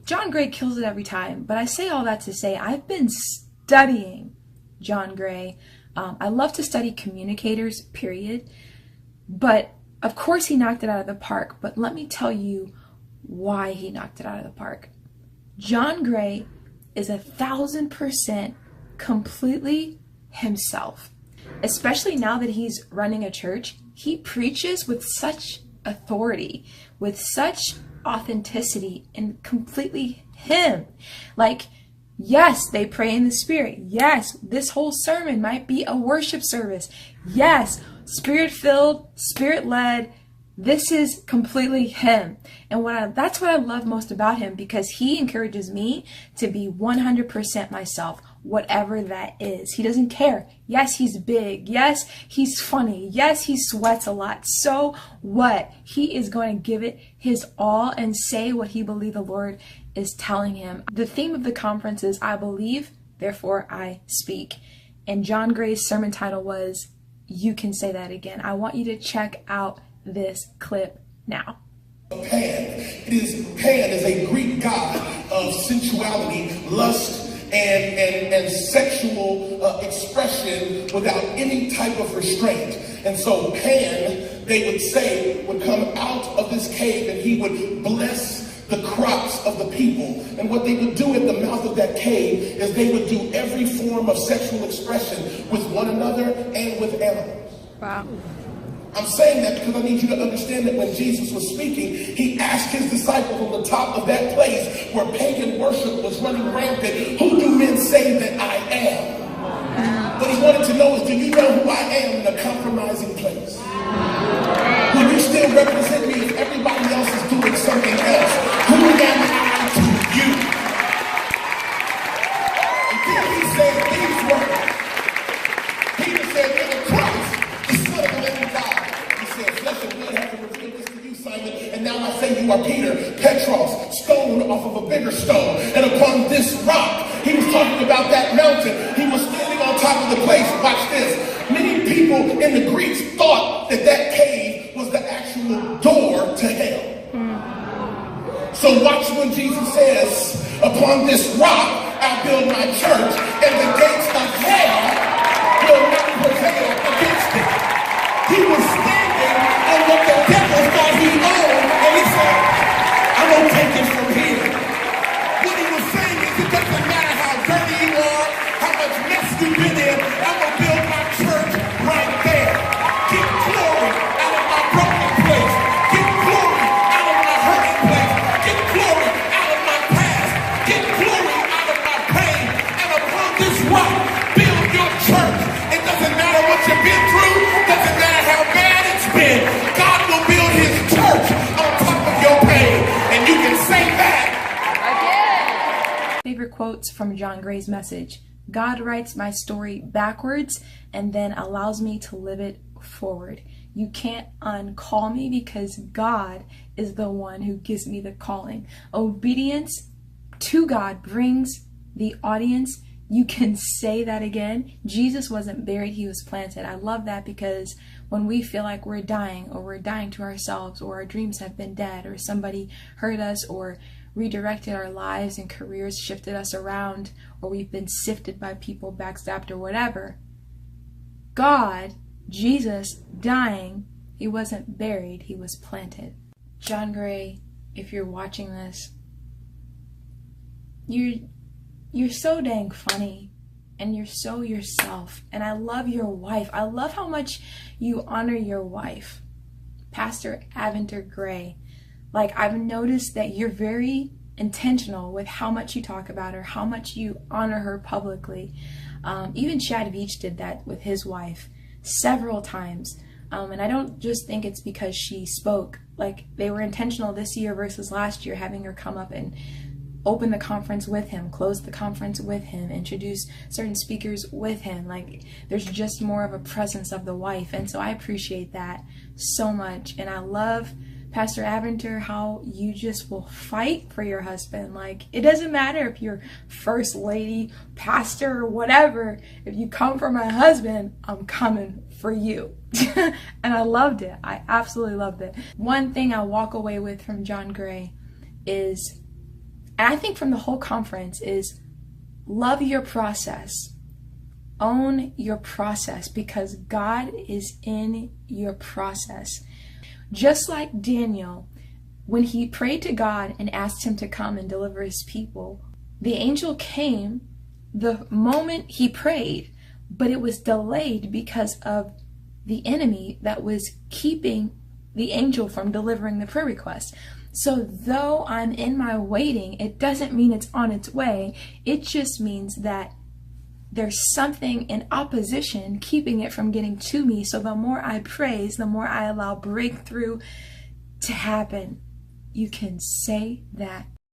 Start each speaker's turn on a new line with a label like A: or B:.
A: John Gray kills it every time. But I say all that to say I've been studying John Gray. I love to study communicators, period. But of course he knocked it out of the park. But let me tell you why he knocked it out of the park. John Gray is 1,000% completely himself. Especially now that he's running a church, he preaches with such authority, with such authenticity, and completely him. Like, yes, they pray in the Spirit. Yes, this whole sermon might be a worship service. Yes, Spirit-filled, Spirit-led. This is completely him. And that's what I love most about him, because he encourages me to be 100% myself, whatever that is. He doesn't care. Yes, he's big. Yes, he's funny. Yes, he sweats a lot. So what? He is going to give it his all and say what he believes the Lord is telling him. The theme of the conference is, I believe, therefore I speak. And John Gray's sermon title was, You Can Say That Again. I want you to check out this clip now.
B: Pan is a Greek god of sensuality, lust, and sexual expression without any type of restraint. And so Pan, they would say, would come out of this cave and he would bless the crops of the people. And what they would do at the mouth of that cave is they would do every form of sexual expression with one another and with animals.
A: Wow.
B: I'm saying that because I need you to understand that when Jesus was speaking, he asked his disciples on the top of that place where pagan worship was running rampant, who do men say that I am? What he wanted to know is, do you know who I am in a compromising place? Will you still represent me if everybody else is doing something else? Who am I to you? And then he said these words. Peter said, "In the Christ, the Son of the living God." He said, "Flesh and blood haven't revealed this to you, Simon, and now I say you are Peter, Petros, stone off of a bigger stone, and upon this rock." He was talking about that mountain. He was standing on top of the place. Watch this. Many people in the Greeks thought that that cave was the actual door to hell. So watch when Jesus says, "Upon this rock I'll build my church, and the gates of hell will not prevail against it." He was standing on what the devil thought he owned, and he said, "I'm going to take it from here." What he was saying is, it doesn't matter how dirty you are, how much mess you've been in, I'm going to build my church right there. Get glory out of my broken place. Get glory out of my hurting place. Get glory out of my past. Get glory out of my pain. And upon this rock, build your church. It doesn't matter what you've been through. Doesn't matter how bad it's been. God will build his church on top of your pain. And you can say that.
A: Favorite quotes from John Gray's message: God writes my story backwards and then allows me to live it forward. You can't uncall me because God is the one who gives me the calling. Obedience to God brings the audience. You can say that again. Jesus wasn't buried, he was planted. I love that, because when we feel like we're dying, or we're dying to ourselves, or our dreams have been dead, or somebody hurt us, or redirected our lives and careers, shifted us around, or we've been sifted by people, backstabbed, or whatever, God, Jesus, dying, he wasn't buried, he was planted. John Gray, if you're watching this, you're so dang funny, and you're so yourself, and I love your wife. I love how much you honor your wife, Pastor Aventer Gray. Like, I've noticed that you're very intentional with how much you talk about her, how much you honor her publicly. Even Chad Veach did that with his wife several times. And I don't just think it's because she spoke. Like, they were intentional this year versus last year, having her come up and open the conference with him, close the conference with him, introduce certain speakers with him. Like, there's just more of a presence of the wife. And so I appreciate that so much. And I love, Pastor Aventer, how you just will fight for your husband. Like, it doesn't matter if you're first lady, pastor, or whatever. If you come for my husband, I'm coming for you. And I loved it. I absolutely loved it. One thing I walk away with from John Gray is And I think from the whole conference is love your process. Own your process, because God is in your process. Just like Daniel, when he prayed to God and asked him to come and deliver his people, the angel came the moment he prayed, but it was delayed because of the enemy that was keeping the angel from delivering the prayer request. So though I'm in my waiting, it doesn't mean it's on its way. It just means that there's something in opposition keeping it from getting to me. So the more I praise, the more I allow breakthrough to happen. You can say that